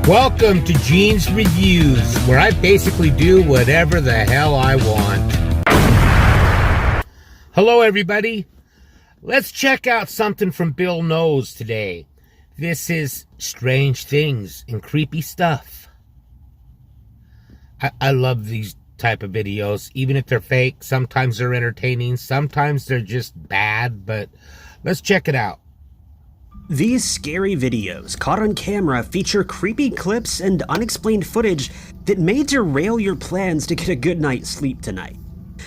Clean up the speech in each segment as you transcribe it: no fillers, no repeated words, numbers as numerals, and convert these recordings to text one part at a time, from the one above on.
Welcome to Gene's Reviews, where I basically do whatever the hell I want. Hello, everybody. Let's check out something from Bill Knows today. This is strange things and creepy stuff. I love these type of videos, even if they're fake. Sometimes they're entertaining, sometimes they're just bad, but let's check it out. These scary videos caught on camera feature creepy clips and unexplained footage that may derail your plans to get a good night's sleep tonight.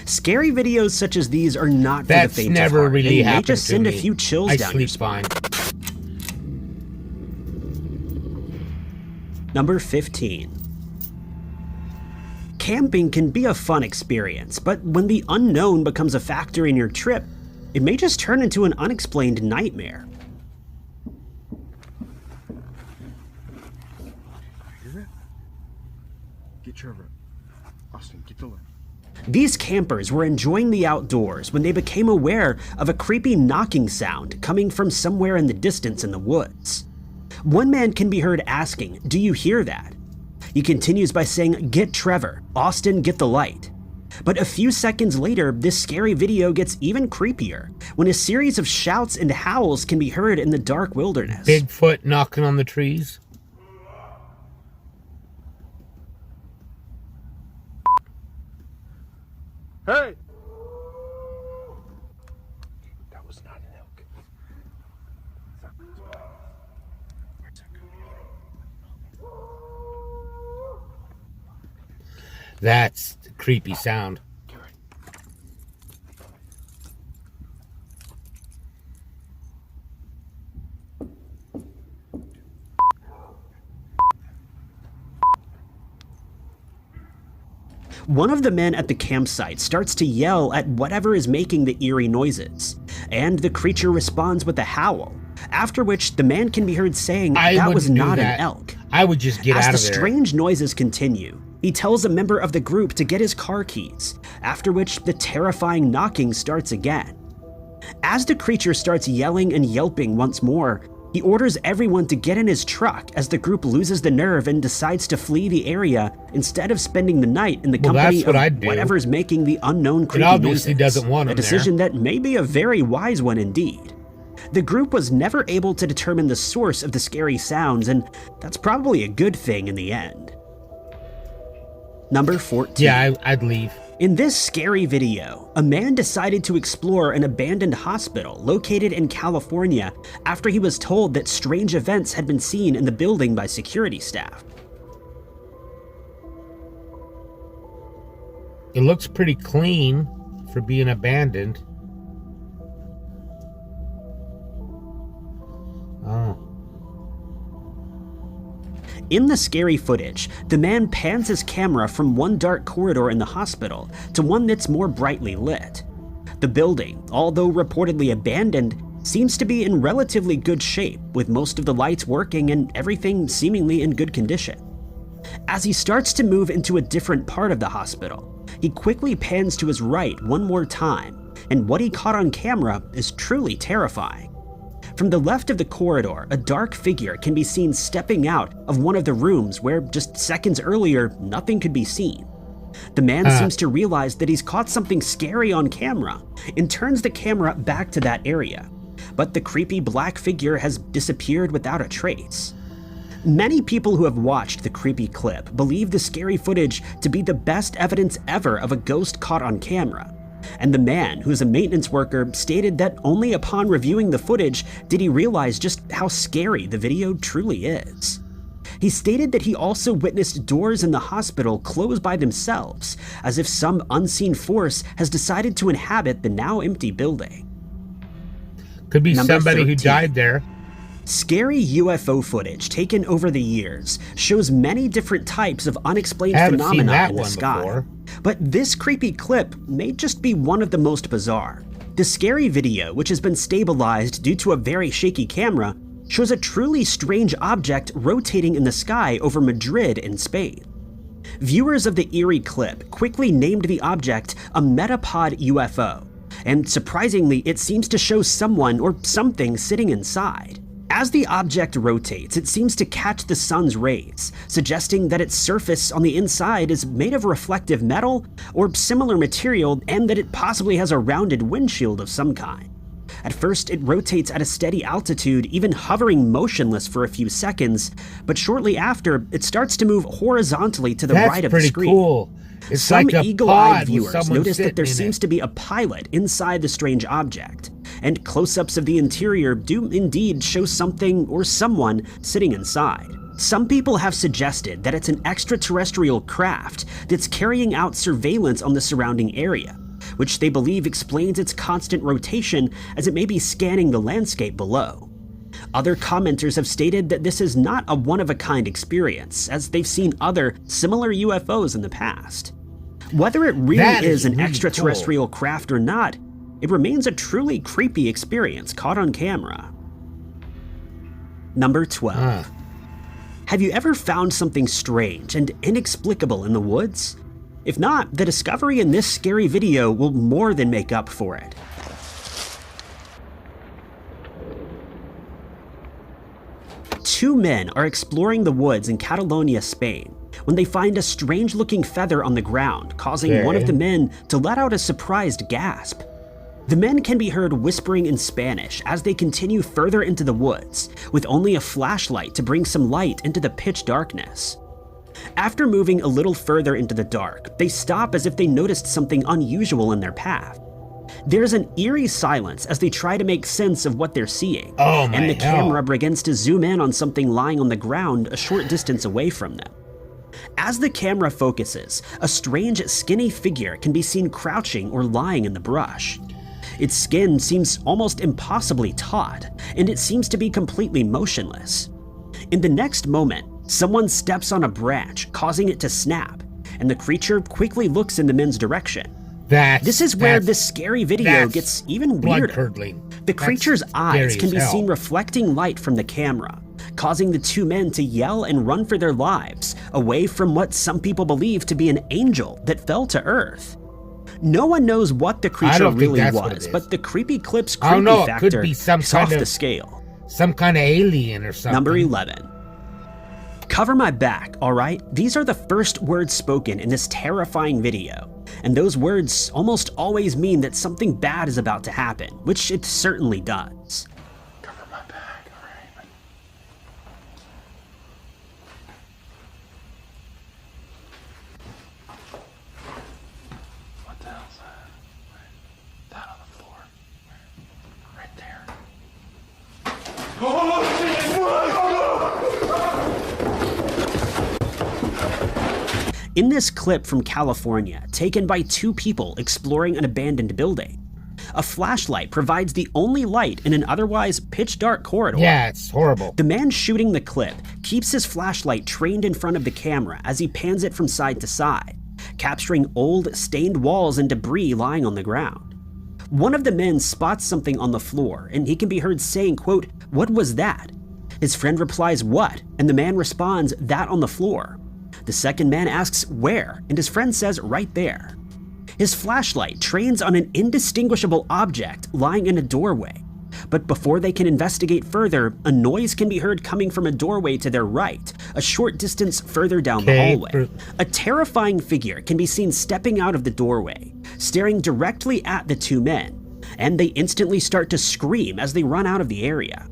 Scary videos such as these are not for the faint of never heart. really They happened may just to send me. a few chills I down sleep your spine. fine. Number 15. Camping can be a fun experience, but when the unknown becomes a factor in your trip, it may just turn into an unexplained nightmare. Get Trevor. Austin, get the light. These campers were enjoying the outdoors when they became aware of a creepy knocking sound coming from somewhere in the distance in the woods. One man can be heard asking, "Do you hear that?" He continues by saying, "Get Trevor. Austin, get the light." But a few seconds later, this scary video gets even creepier when a series of shouts and howls can be heard in the dark wilderness. Bigfoot knocking on the trees. Hey! That was not an elk. That's the creepy sound. One of the men at the campsite starts to yell at whatever is making the eerie noises, and the creature responds with a howl, after which the man can be heard saying that was not an elk. I would just get out of there. As the strange noises continue, he tells a member of the group to get his car keys, after which the terrifying knocking starts again. As the creature starts yelling and yelping once more, he orders everyone to get in his truck as the group loses the nerve and decides to flee the area instead of spending the night in the company of whatever's making the unknown creepy noises. It obviously doesn't want him a decision that may be a very wise one indeed. The group was never able to determine the source of the scary sounds, and that's probably a good thing in the end. Number 14. Yeah, I'd leave. In this scary video, a man decided to explore an abandoned hospital located in California after he was told that strange events had been seen in the building by security staff. It looks pretty clean for being abandoned. Oh. In the scary footage, the man pans his camera from one dark corridor in the hospital to one that's more brightly lit. The building, although reportedly abandoned, seems to be in relatively good shape, with most of the lights working and everything seemingly in good condition. As he starts to move into a different part of the hospital, he quickly pans to his right one more time, and what he caught on camera is truly terrifying. From the left of the corridor, a dark figure can be seen stepping out of one of the rooms where just seconds earlier, nothing could be seen. The man seems to realize that he's caught something scary on camera and turns the camera back to that area, but the creepy black figure has disappeared without a trace. Many people who have watched the creepy clip believe the scary footage to be the best evidence ever of a ghost caught on camera. And the man, who's a maintenance worker, stated that only upon reviewing the footage did he realize just how scary the video truly is. He stated that he also witnessed doors in the hospital close by themselves, as if some unseen force has decided to inhabit the now empty building. Could be Number somebody 13. who died there. Scary UFO footage taken over the years shows many different types of unexplained phenomena in the sky. Before. But this creepy clip may just be one of the most bizarre. The scary video, which has been stabilized due to a very shaky camera, shows a truly strange object rotating in the sky over Madrid in Spain. Viewers of the eerie clip quickly named the object a Metapod UFO, and surprisingly, it seems to show someone or something sitting inside. As the object rotates, it seems to catch the sun's rays, suggesting that its surface on the inside is made of reflective metal or similar material, and that it possibly has a rounded windshield of some kind. At first, it rotates at a steady altitude, even hovering motionless for a few seconds, but shortly after, it starts to move horizontally to the right of the pretty screen. cool. It's Some like a eagle-eyed pod with viewers someone notice that sitting there in seems it. to be a pilot inside the strange object, and close-ups of the interior do indeed show something or someone sitting inside. Some people have suggested that it's an extraterrestrial craft that's carrying out surveillance on the surrounding area, which they believe explains its constant rotation as it may be scanning the landscape below. Other commenters have stated that this is not a one-of-a-kind experience, as they've seen other similar UFOs in the past. Whether it really That is an really extraterrestrial craft or not, it remains a truly creepy experience caught on camera. Number 12. Have you ever found something strange and inexplicable in the woods? If not, the discovery in this scary video will more than make up for it. Two men are exploring the woods in Catalonia, Spain, when they find a strange-looking feather on the ground, causing one of the men to let out a surprised gasp. The men can be heard whispering in Spanish as they continue further into the woods, with only a flashlight to bring some light into the pitch darkness. After moving a little further into the dark, they stop as if they noticed something unusual in their path. There's an eerie silence as they try to make sense of what they're seeing, and the camera begins to zoom in on something lying on the ground a short distance away from them. As the camera focuses, a strange, skinny figure can be seen crouching or lying in the brush. Its skin seems almost impossibly taut, and it seems to be completely motionless. In the next moment, someone steps on a branch, causing it to snap, and the creature quickly looks in the men's direction. This is where this scary video gets even weirder. The creature's eyes can be seen reflecting light from the camera, causing the two men to yell and run for their lives, away from what some people believe to be an angel that fell to Earth. No one knows what the creature really was, but the creepy clip's creepy factor is off the scale. Some kind of alien or something. Number 11. Cover my back, alright? These are the first words spoken in this terrifying video, and those words almost always mean that something bad is about to happen, which it certainly does. Cover my back, alright? What the hell's that? That on the floor. Right there. In this clip from California, taken by two people exploring an abandoned building, a flashlight provides the only light in an otherwise pitch-dark corridor. Yeah, it's horrible. The man shooting the clip keeps his flashlight trained in front of the camera as he pans it from side to side, capturing old, stained walls and debris lying on the ground. One of the men spots something on the floor, and he can be heard saying, quote, "What was that?" His friend replies, "What?" And the man responds, "That on the floor." The second man asks, "Where?" And his friend says, "Right there." His flashlight trains on an indistinguishable object lying in a doorway. But before they can investigate further, a noise can be heard coming from a doorway to their right, a short distance further down the hallway. A terrifying figure can be seen stepping out of the doorway, staring directly at the two men, and they instantly start to scream as they run out of the area.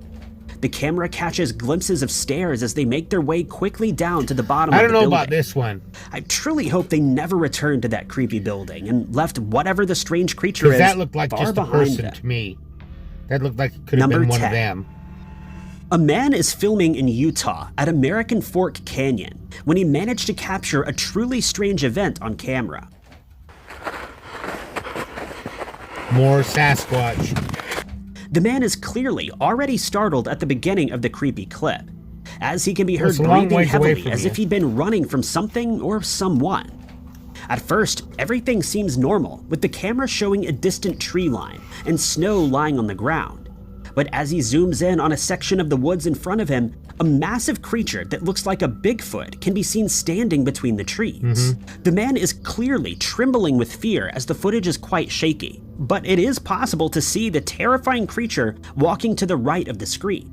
The camera catches glimpses of stairs as they make their way quickly down to the bottom of the building. I don't know about this one. I truly hope they never returned to that creepy building and left whatever the strange creature is that looked like far just a behind person them. to me. That looked like it could have Number been one 10. of them. A man is filming in Utah at American Fork Canyon when he managed to capture a truly strange event on camera. More Sasquatch. The man is clearly already startled at the beginning of the creepy clip, as he can be heard It's a long breathing ways away heavily from as you. if he'd been running from something or someone. At first, everything seems normal, with the camera showing a distant tree line and snow lying on the ground. But as he zooms in on a section of the woods in front of him, a massive creature that looks like a Bigfoot can be seen standing between the trees. The man is clearly trembling with fear as the footage is quite shaky, but it is possible to see the terrifying creature walking to the right of the screen.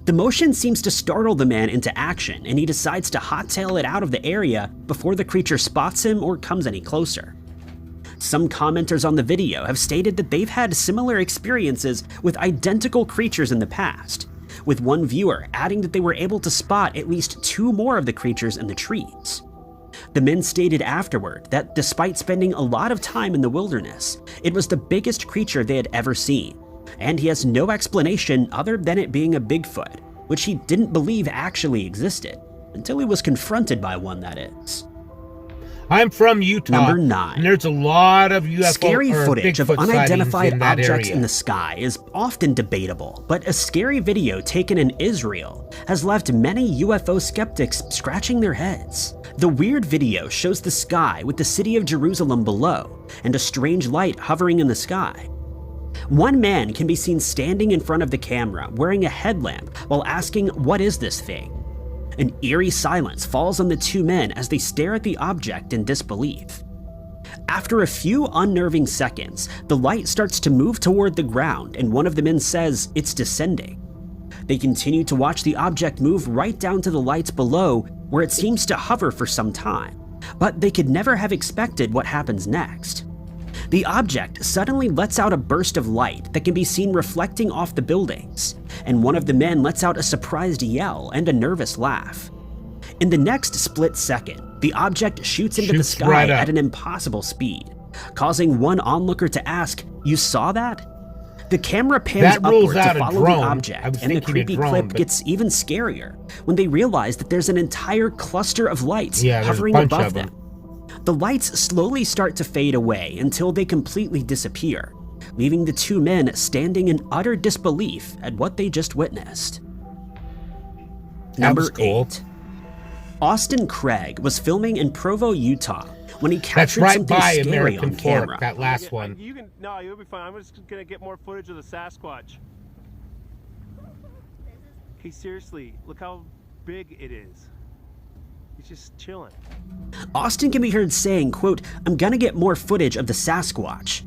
The motion seems to startle the man into action, and he decides to hot-tail it out of the area before the creature spots him or comes any closer. Some commenters on the video have stated that they've had similar experiences with identical creatures in the past, with one viewer adding that they were able to spot at least 2 more of the creatures in the trees. The men stated afterward that despite spending a lot of time in the wilderness, it was the biggest creature they had ever seen, and he has no explanation other than it being a Bigfoot, which he didn't believe actually existed, until he was confronted by one, that is. I'm from Utah. Number 9. And there's a lot of UFO Scary or footage of Bigfoot unidentified sightings in that objects area. in the sky is often debatable, but a scary video taken in Israel has left many UFO skeptics scratching their heads. The weird video shows the sky with the city of Jerusalem below and a strange light hovering in the sky. One man can be seen standing in front of the camera wearing a headlamp while asking, "What is this thing?" An eerie silence falls on the 2 men as they stare at the object in disbelief. After a few unnerving seconds, the light starts to move toward the ground and one of the men says it's descending. They continue to watch the object move right down to the lights below, where it seems to hover for some time, but they could never have expected what happens next. The object suddenly lets out a burst of light that can be seen reflecting off the buildings, and one of the men lets out a surprised yell and a nervous laugh. In the next split second, the object shoots into the sky right up at an impossible speed, causing one onlooker to ask, "You saw that?" The camera pans That rules upward out to a follow drone. the I object, was and the thinking a creepy drone, clip but- gets even scarier when they realize that there's an entire cluster of lights Yeah, there's a hovering bunch above of them. them. The lights slowly start to fade away until they completely disappear, leaving the 2 men standing in utter disbelief at what they just witnessed. Number was cool. 8. Austin Craig was filming in Provo, Utah when he That's captured right something by scary American on Fork, camera. that last one. You can no, you'll be fine. I'm just gonna get more footage of the Sasquatch. Okay, seriously, look how big it is. He's just chilling. Austin can be heard saying, quote, "I'm gonna get more footage of the Sasquatch."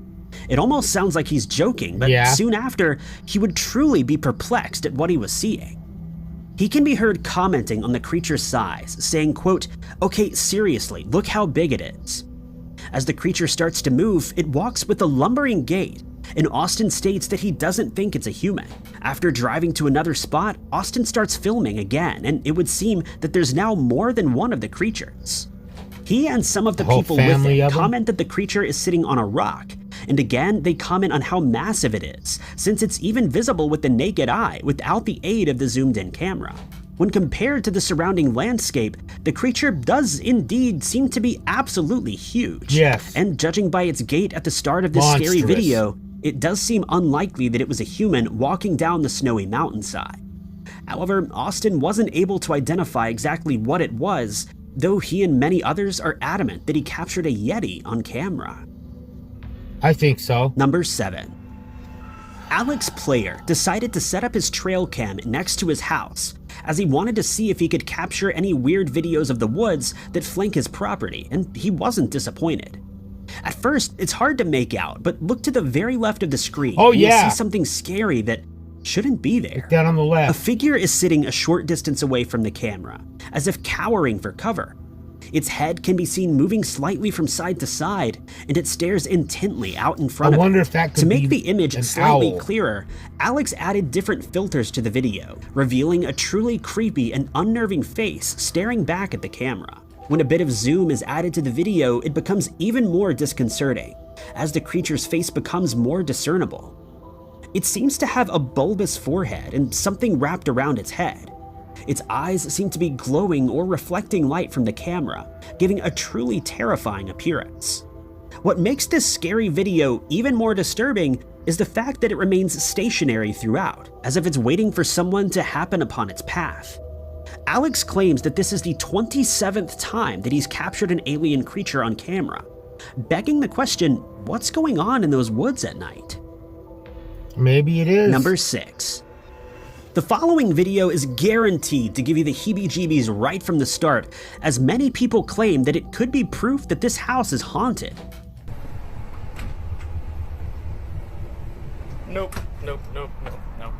It almost sounds like he's joking, but Yeah. soon after, he would truly be perplexed at what he was seeing. He can be heard commenting on the creature's size, saying, quote, "Okay, seriously, look how big it is." As the creature starts to move, it walks with a lumbering gait, and Austin states that he doesn't think it's a human. After driving to another spot, Austin starts filming again, and it would seem that there's now more than one of the creatures. He and some of the whole people with family it of them? comment that the creature is sitting on a rock, and again they comment on how massive it is, since it's even visible with the naked eye without the aid of the zoomed-in camera. When compared to the surrounding landscape, the creature does indeed seem to be absolutely huge. Yes. And judging by its gait at the start of this scary Monstrous. video, it does seem unlikely that it was a human walking down the snowy mountainside. However, Austin wasn't able to identify exactly what it was, though he and many others are adamant that he captured a Yeti on camera. I think so. Number 7. Alex Player decided to set up his trail cam next to his house, as he wanted to see if he could capture any weird videos of the woods that flank his property, and he wasn't disappointed. At first, it's hard to make out, but look to the very left of the screen. Oh, and you'll yeah. see something scary that shouldn't be there. Down on the A left. figure is sitting a short distance away from the camera, as if cowering for cover. Its head can be seen moving slightly from side to side, and it stares intently out in front I of wonder it. if that could To make be the image an slightly owl. clearer, Alex added different filters to the video, revealing a truly creepy and unnerving face staring back at the camera. When a bit of zoom is added to the video, it becomes even more disconcerting, as the creature's face becomes more discernible. It seems to have a bulbous forehead and something wrapped around its head. Its eyes seem to be glowing or reflecting light from the camera, giving a truly terrifying appearance. What makes this scary video even more disturbing is the fact that it remains stationary throughout, as if it's waiting for someone to happen upon its path. Alex claims that this is the 27th time that he's captured an alien creature on camera, begging the question, what's going on in those woods at night? Maybe it is. Number 6. The following video is guaranteed to give you the heebie-jeebies right from the start, as many people claim that it could be proof that this house is haunted. Nope, nope, nope, nope, nope.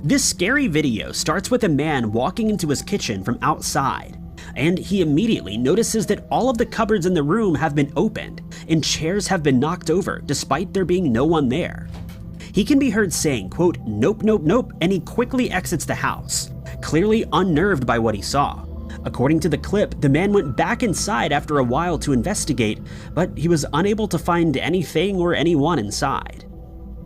This scary video starts with a man walking into his kitchen from outside, and he immediately notices that all of the cupboards in the room have been opened and chairs have been knocked over despite there being no one there. He can be heard saying, quote, "Nope, nope, nope," and he quickly exits the house, clearly unnerved by what he saw. According to the clip, the man went back inside after a while to investigate, but he was unable to find anything or anyone inside.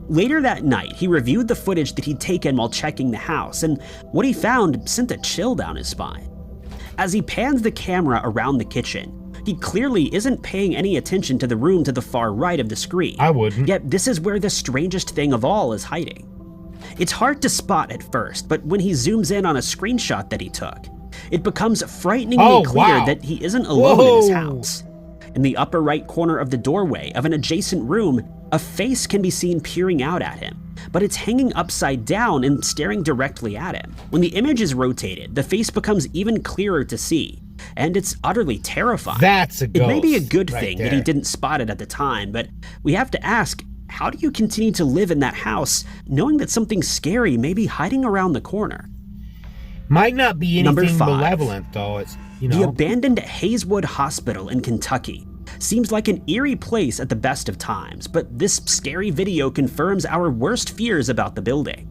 Later that night, he reviewed the footage that he'd taken while checking the house, and what he found sent a chill down his spine. As he pans the camera around the kitchen, he clearly isn't paying any attention to the room to the far right of the screen. I wouldn't. Yet this is where the strangest thing of all is hiding. It's hard to spot at first, but when he zooms in on a screenshot that he took, it becomes frighteningly clear that he isn't alone in his house. In the upper right corner of the doorway of an adjacent room, a face can be seen peering out at him, but it's hanging upside down and staring directly at him. When the image is rotated, the face becomes even clearer to see, and it's utterly terrifying. That's a ghost. It may be a good right thing there. that he didn't spot it at the time, but we have to ask, how do you continue to live in that house knowing that something scary may be hiding around the corner? Might not be Number anything 5. malevolent, though. It's, you know. The abandoned Hazelwood Hospital in Kentucky seems like an eerie place at the best of times, but this scary video confirms our worst fears about the building.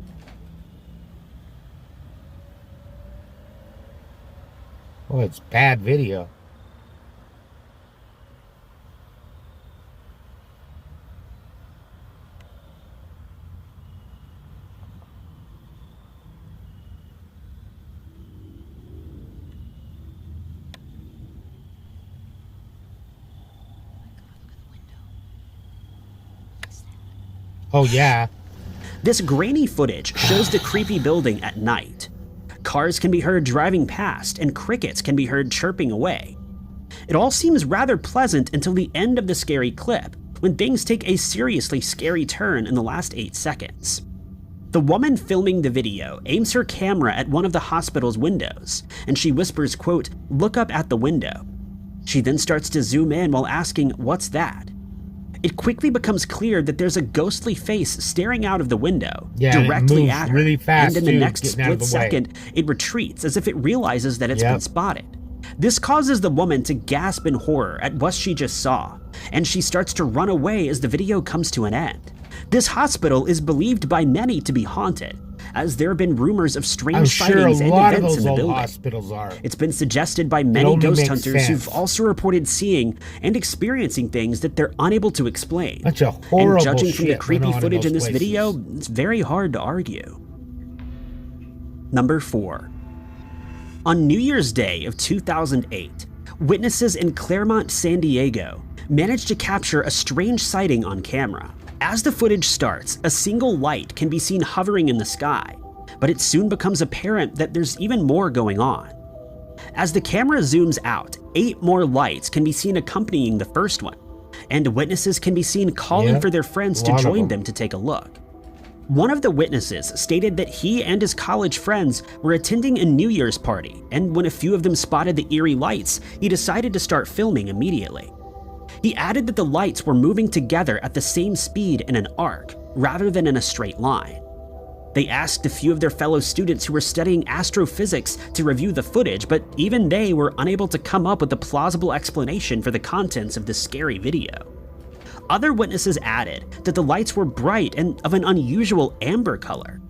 Oh, it's bad video. Oh, yeah. This grainy footage shows the creepy building at night. Cars can be heard driving past, and crickets can be heard chirping away. It all seems rather pleasant until the end of the scary clip, when things take a seriously scary turn in the last 8 seconds. The woman filming the video aims her camera at one of the hospital's windows, and she whispers, quote, "Look up at the window." She then starts to zoom in while asking, "What's that?" It quickly becomes clear that there's a ghostly face staring out of the window, Yeah, and it directly moves at her. really fast, and in the too, next getting out of split the way. second, it retreats as if it realizes that it's Yep. been spotted. This causes the woman to gasp in horror at what she just saw, and she starts to run away as the video comes to an end. This hospital is believed by many to be haunted, as there have been rumors of strange I'm sure a sightings and lot of events in those the old building. hospitals are. It's been suggested by many only ghost makes hunters who've sense. also reported seeing and experiencing things that they're unable to explain. Bunch of And horrible judging from the shit creepy went on footage in those this places. video, it's very hard to argue. Number 4. On New Year's Day of 2008, witnesses in Claremont, San Diego managed to capture a strange sighting on camera. As the footage starts, a single light can be seen hovering in the sky, but it soon becomes apparent that there's even more going on. As the camera zooms out, 8 more lights can be seen accompanying the first one, and witnesses can be seen calling Yeah, for their friends a to lot of join them. them to take a look. One of the witnesses stated that he and his college friends were attending a New Year's party, and when a few of them spotted the eerie lights, he decided to start filming immediately. He added that the lights were moving together at the same speed in an arc, rather than in a straight line. They asked a few of their fellow students who were studying astrophysics to review the footage, but even they were unable to come up with a plausible explanation for the contents of this scary video. Other witnesses added that the lights were bright and of an unusual amber color.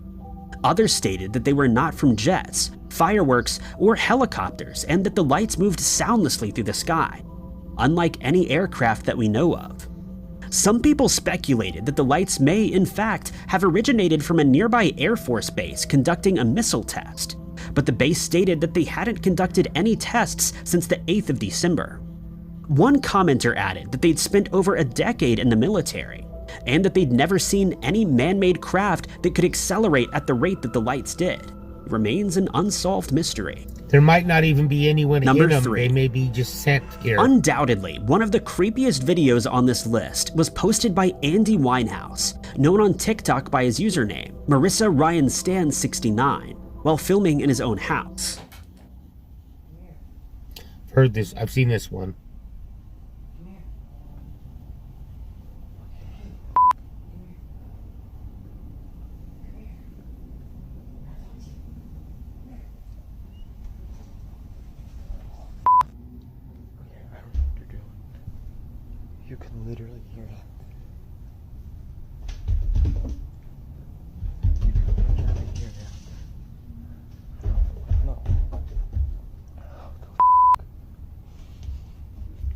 Others stated that they were not from jets, fireworks, or helicopters, and that the lights moved soundlessly through the sky, unlike any aircraft that we know of. Some people speculated that the lights may, in fact, have originated from a nearby Air Force base conducting a missile test, but the base stated that they hadn't conducted any tests since the 8th of December. One commenter added that they'd spent over a decade in the military, and that they'd never seen any man-made craft that could accelerate at the rate that the lights did. It remains an unsolved mystery. There might not even be anyone Number in them. 3. They may be just sent here. Undoubtedly, one of the creepiest videos on this list was posted by Andy Winehouse, known on TikTok by his username, Marissa Ryan Stan 69, while filming in his own house. Heard this. I've seen this one. can literally hear it. You can hear it. No. What the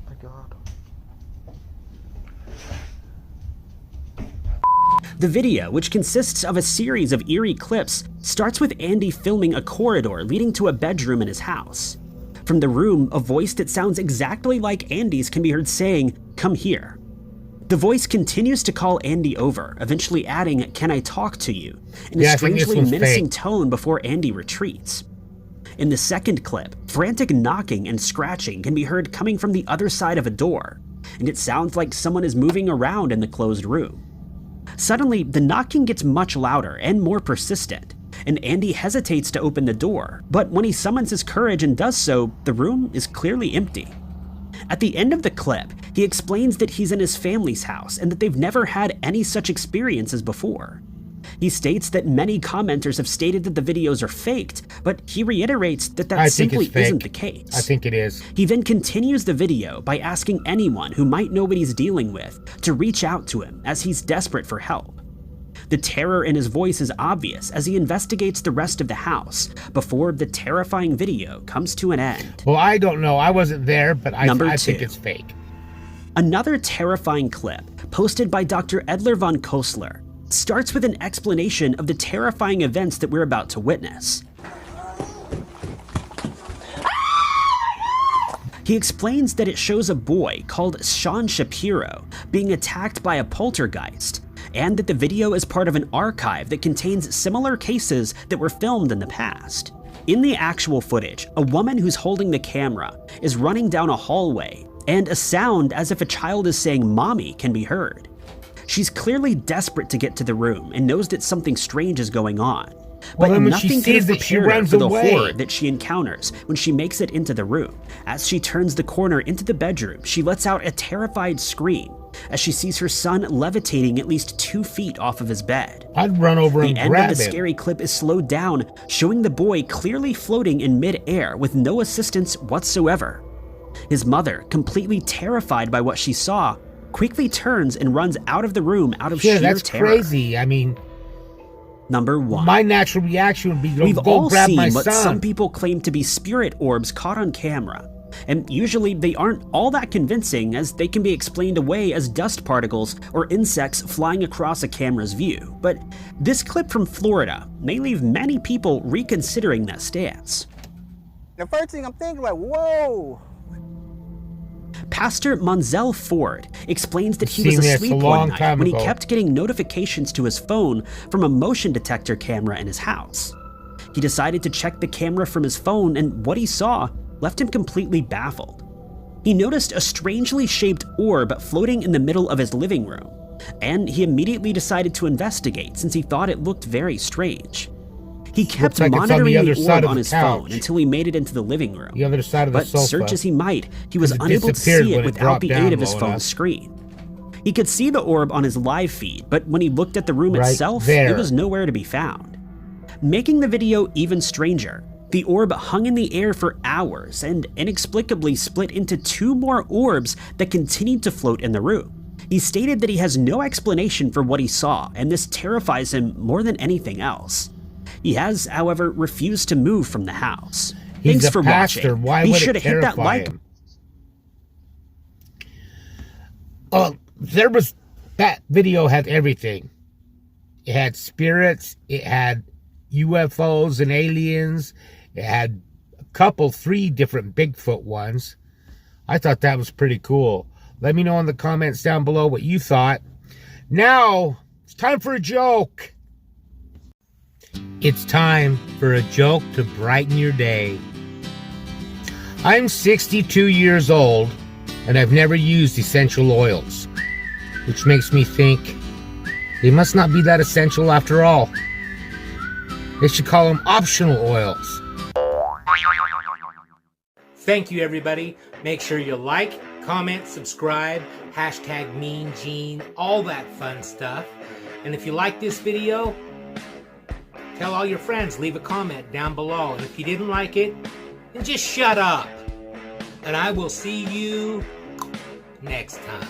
my God. The video, which consists of a series of eerie clips, starts with Andy filming a corridor leading to a bedroom in his house. From the room, a voice that sounds exactly like Andy's can be heard saying, "Come here." The voice continues to call Andy over, eventually adding, "Can I talk to you?" in Yeah, a I think this strangely one's menacing fake. tone before Andy retreats. In the second clip, frantic knocking and scratching can be heard coming from the other side of a door, and it sounds like someone is moving around in the closed room. Suddenly, the knocking gets much louder and more persistent, and Andy hesitates to open the door, but when he summons his courage and does so, the room is clearly empty. At the end of the clip, he explains that he's in his family's house and that they've never had any such experiences before. He states that many commenters have stated that the videos are faked, but he reiterates that that I think simply it's fake. isn't the case. I think it is. He then continues the video by asking anyone who might know what he's dealing with to reach out to him as he's desperate for help. The terror in his voice is obvious as he investigates the rest of the house before the terrifying video comes to an end. Well, I don't know. I wasn't there, but I Number think 2. it's fake. Another terrifying clip, posted by Dr. Edler von Kostler, starts with an explanation of the terrifying events that we're about to witness. He explains that it shows a boy called Sean Shapiro being attacked by a poltergeist, and that the video is part of an archive that contains similar cases that were filmed in the past. In the actual footage, a woman who's holding the camera is running down a hallway, and a sound as if a child is saying "mommy" can be heard. She's clearly desperate to get to the room and knows that something strange is going on, but then when she nothing could have sees it, she prepared her runs for the away. horror that she encounters when she makes it into the room. As she turns the corner into the bedroom, she lets out a terrified scream as she sees her son levitating at least 2 feet off of his bed. I'd run over The and end grab of the him. scary clip is slowed down, showing the boy clearly floating in mid-air with no assistance whatsoever. His mother, completely terrified by what she saw, quickly turns and runs out of the room out of Yeah, sheer that's terror. crazy. I mean, Number 1. my natural reaction would be to We've go all grab seen my what son. some people claim to be spirit orbs caught on camera, and usually they aren't all that convincing as they can be explained away as dust particles or insects flying across a camera's view. But this clip from Florida may leave many people reconsidering that stance. The first thing I'm thinking, like, whoa. Pastor Monzel Ford explains that he Seen was this asleep a one long night time when he ago. kept getting notifications to his phone from a motion detector camera in his house. He decided to check the camera from his phone, and what he saw left him completely baffled. He noticed a strangely shaped orb floating in the middle of his living room, and he immediately decided to investigate since he thought it looked very strange. He kept like it's on the monitoring other the side orb of on the his phone couch. until he made it into the living room. The other side of the But sofa. search as he might, he was It unable to disappeared see when it it without dropped the down aid of his low phone's enough. screen. He could see the orb on his live feed, but when he looked at the room Right itself, there. it was nowhere to be found. Making the video even stranger, the orb hung in the air for hours and inexplicably split into 2 more orbs that continued to float in the room. He stated that he has no explanation for what he saw, and this terrifies him more than anything else. He has, however, refused to move from the house. He's Thanks a for pastor. watching. Why Be would sure it to hit that terrify like him? That video had everything. It had spirits, it had UFOs and aliens, it had a couple, 3 different Bigfoot ones. I thought that was pretty cool. Let me know in the comments down below what you thought. Now, it's time for a joke. It's time for a joke to brighten your day. I'm 62 years old, and I've never used essential oils, which makes me think they must not be that essential after all. They should call them optional oils. Thank you, everybody. Make sure you like, comment, subscribe, hashtag Mean Gene, all that fun stuff. And if you like this video, tell all your friends, leave a comment down below. And if you didn't like it, then just shut up. And I will see you next time.